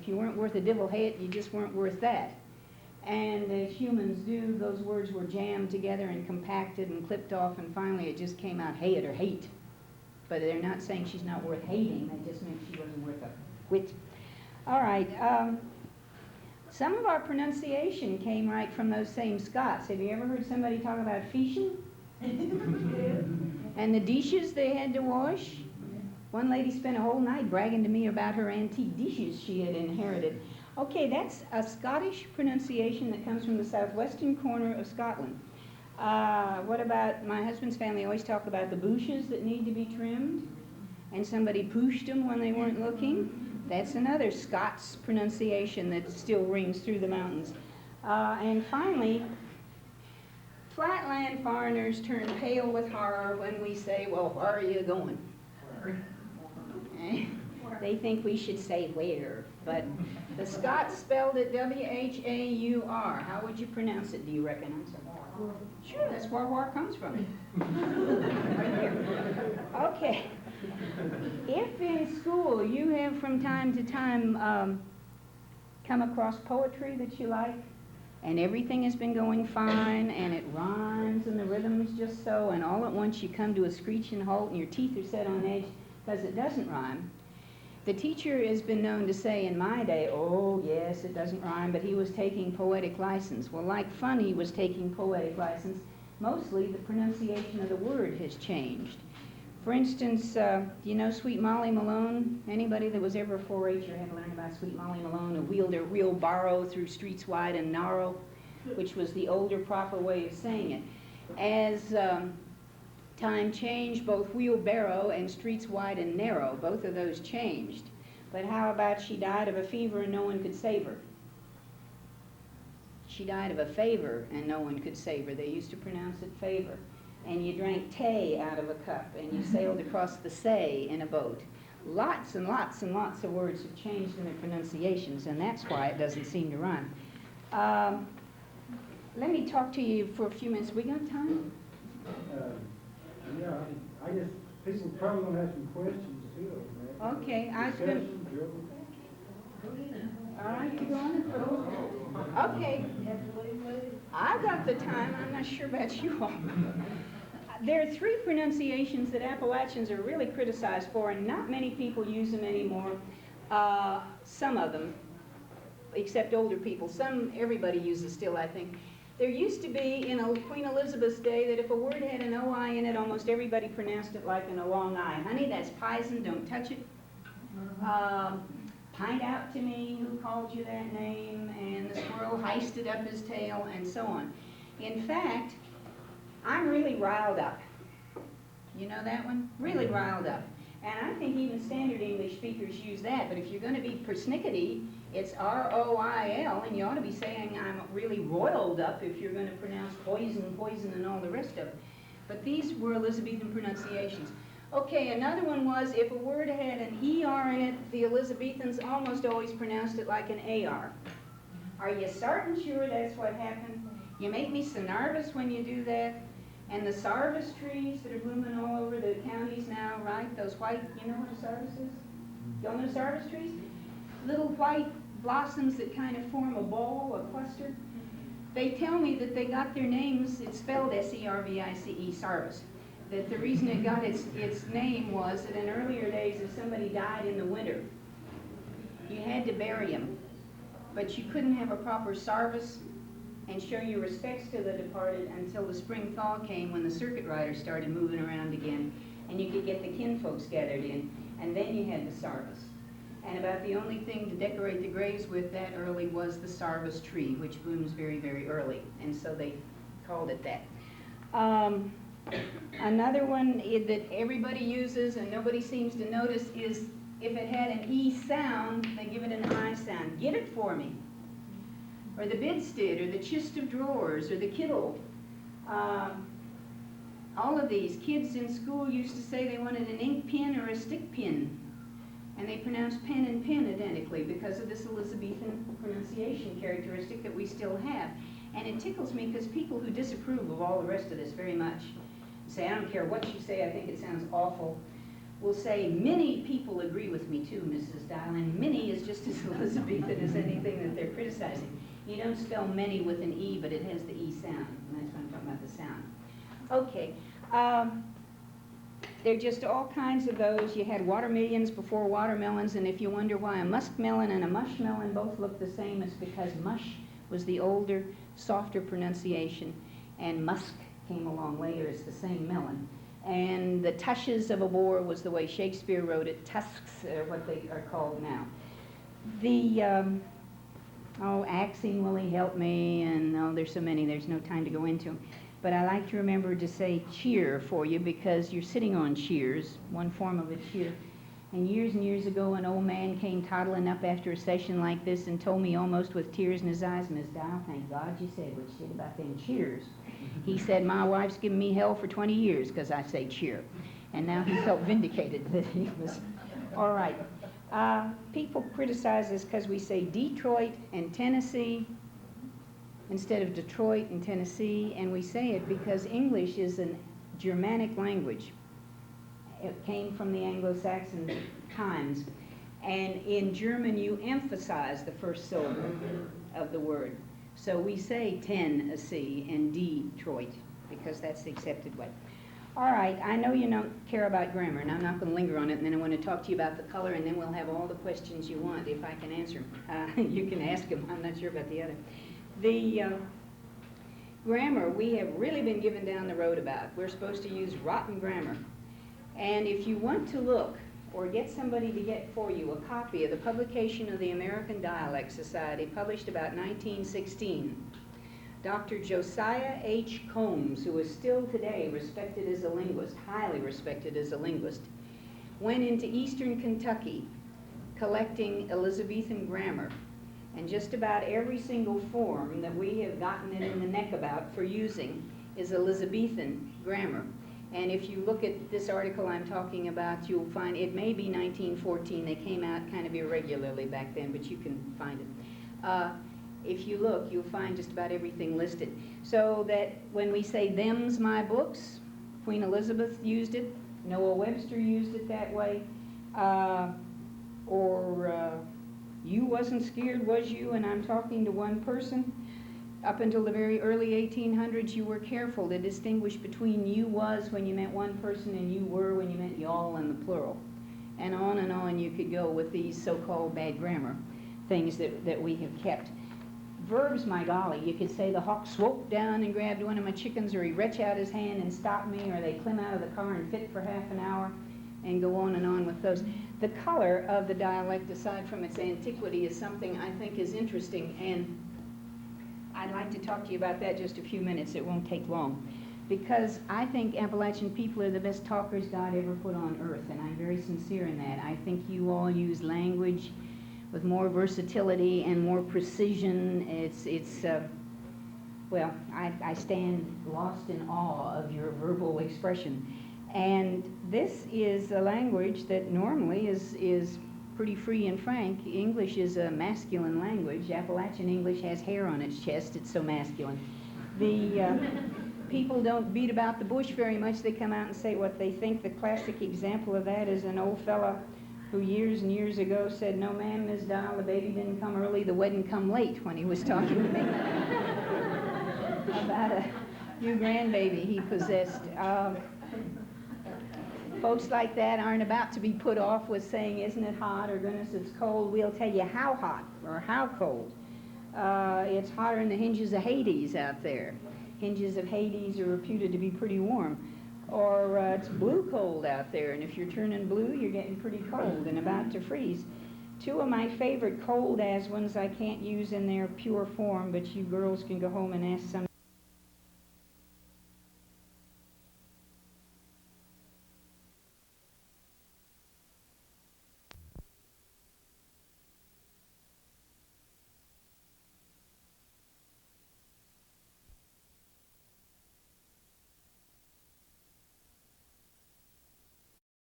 if you weren't worth a divil hayt, you just weren't worth that. And as humans do, those words were jammed together and compacted and clipped off, and finally it just came out hayt or hate. But they're not saying she's not worth hating, they just meant she wasn't worth a whit. All right, some of our pronunciation came right from those same Scots. Have you ever heard somebody talk about fishing? And the dishes they had to wash? One lady spent a whole night bragging to me about her antique dishes she had inherited. Okay, that's a Scottish pronunciation that comes from the southwestern corner of Scotland. What about my husband's family? Always talk about the bushes that need to be trimmed, and somebody pushed them when they weren't looking. That's another Scots pronunciation that still rings through the mountains. And finally, flatland foreigners turn pale with horror when we say, well, where are you going? They think we should say where, but the Scots spelled it W-H-A-U-R. How would you pronounce it, do you reckon? Sure, that's where war comes from. Okay. If in school you have from time to time come across poetry that you like, and everything has been going fine, and it rhymes, and the rhythm is just so, and all at once you come to a screeching halt, and your teeth are set on edge because it doesn't rhyme, the teacher has been known to say in my day, oh, yes, it doesn't rhyme, but he was taking poetic license. Well, like fun, he was taking poetic license. Mostly the pronunciation of the word has changed. For instance, do you know Sweet Molly Malone? Anybody that was ever a 4-H'er had to learn about Sweet Molly Malone, who wheeled her wheelbarrow through streets wide and narrow, which was the older, proper way of saying it. As time changed, both wheelbarrow and streets wide and narrow, both of those changed. But how about she died of a fever and no one could save her? She died of a favor and no one could save her. They used to pronounce it favor. And you drank tea out of a cup, and you sailed across the sea in a boat. Lots and lots and lots of words have changed in their pronunciations, and that's why it doesn't seem to rhyme. Let me talk to you for a few minutes. We got time? Yeah, I guess people probably gonna have some questions too. Okay, I was going to... All right, you going? Okay. I've got the time. I'm not sure about you all. There are 3 pronunciations that Appalachians are really criticized for, and not many people use them anymore. Some of them, except older people. Some, everybody uses still, I think. There used to be, in Queen Elizabeth's day, that if a word had an O-I in it, almost everybody pronounced it like in a long I. Honey, that's pison, don't touch it. Pint out to me, who called you that name, and the squirrel heisted up his tail, and so on. In fact, I'm really riled up. You know that one? Really riled up. And I think even standard English speakers use that, but if you're going to be persnickety, it's R-O-I-L, and you ought to be saying I'm really roiled up if you're going to pronounce poison, poison, and all the rest of it. But these were Elizabethan pronunciations. Okay, another one was if a word had an E-R in it, the Elizabethans almost always pronounced it like an A-R. Are you certain sure that's what happened? You make me so nervous when you do that. And the sarvis trees that are blooming all over the counties now, right? Those white, you know what a sarvis is? You all know sarvis trees? Little white blossoms that kind of form a ball, a cluster. They tell me that they got their names, it's spelled S-E-R-V-I-C-E, sarvis. That the reason it got its name was that in earlier days, if somebody died in the winter, you had to bury him, but you couldn't have a proper sarvis and show your respects to the departed until the spring thaw came, when the circuit riders started moving around again, and you could get the kinfolks gathered in, and then you had the sarvis. And about the only thing to decorate the graves with that early was the sarvis tree, which blooms very, very early, and so they called it that. Another one that everybody uses and nobody seems to notice is if it had an E sound, they give it an I sound. Get it for me. Or the bedstead, or the chest of drawers, or the kittle. All of these kids in school used to say they wanted an ink pen or a stick pin, and they pronounced pen and pin identically because of this Elizabethan pronunciation characteristic that we still have. And it tickles me because people who disapprove of all the rest of this very much say, I don't care what you say, I think it sounds awful. will say, many people agree with me too, Mrs. Dylan. Many is just as Elizabethan as anything that they're criticizing. You don't spell many with an E, but it has the E sound, and that's when I'm talking about the sound. Okay, there are just all kinds of those. You had watermelons before watermelons, and if you wonder why a muskmelon and a mushmelon both look the same, it's because mush was the older, softer pronunciation, and musk came along later. It's the same melon. And the tushes of a boar was the way Shakespeare wrote it. Tusks are what they are called now. The, axing, will he help me? And there's so many, there's no time to go into them. But I like to remember to say cheer for you because you're sitting on cheers, one form of a cheer. And years ago, an old man came toddling up after a session like this and told me almost with tears in his eyes, Miss Dial, thank God you said what you said about them cheers. He said, my wife's given me hell for 20 years because I say cheer. And now he felt vindicated that he was all right. People criticize us because we say Detroit and Tennessee instead of Detroit and Tennessee, and we say it because English is a Germanic language. It came from the Anglo-Saxon times, and in German you emphasize the first syllable of the word. So we say Tennessee and Detroit because that's the accepted way. All right, I know you don't care about grammar, and I'm not going to linger on it, and then I want to talk to you about the color, and then we'll have all the questions you want if I can answer them. You can ask them. I'm not sure about the other. The grammar we have really been given down the road about. We're supposed to use rotten grammar. And if you want to look or get somebody to get for you a copy of the publication of the American Dialect Society, published about 1916, Dr. Josiah H. Combs, who is still today respected as a linguist, highly respected as a linguist, went into eastern Kentucky collecting Elizabethan grammar. And just about every single form that we have gotten it in the neck about for using is Elizabethan grammar. And if you look at this article I'm talking about, you'll find it may be 1914. They came out kind of irregularly back then, but you can find it. If you look, you'll find just about everything listed. So that when we say them's my books, Queen Elizabeth used it, Noah Webster used it that way, you wasn't scared, was you? And I'm talking to one person. Up until the very early 1800s, you were careful to distinguish between you was when you meant one person and you were when you meant y'all in the plural. And on you could go with these so-called bad grammar things that we have kept. Verbs, my golly, you could say the hawk swooped down and grabbed one of my chickens, or he reached out his hand and stopped me, or they climb out of the car and fit for half an hour, and go on with those. The color of the dialect, aside from its antiquity, is something I think is interesting, and I'd like to talk to you about that just a few minutes. It won't take long. Because I think Appalachian people are the best talkers God ever put on earth, and I'm very sincere in that. I think you all use language with more versatility and more precision. I stand lost in awe of your verbal expression. And this is a language that normally is pretty free and frank. English is a masculine language. Appalachian English has hair on its chest. It's so masculine. The people don't beat about the bush very much. They come out and say what they think. The classic example of that is an old fella who years and years ago said, "No, ma'am, Miss Dial, the baby didn't come early, the wedding come late," when he was talking to me about a new grandbaby he possessed. Folks like that aren't about to be put off with saying, "Isn't it hot?" or "Goodness, it's cold." We'll tell you how hot or how cold. It's hotter than the hinges of Hades out there. Hinges of Hades are reputed to be pretty warm. Or it's blue cold out there, and if you're turning blue, you're getting pretty cold and about to freeze. Two of my favorite cold as ones I can't use in their pure form, but you girls can go home and ask some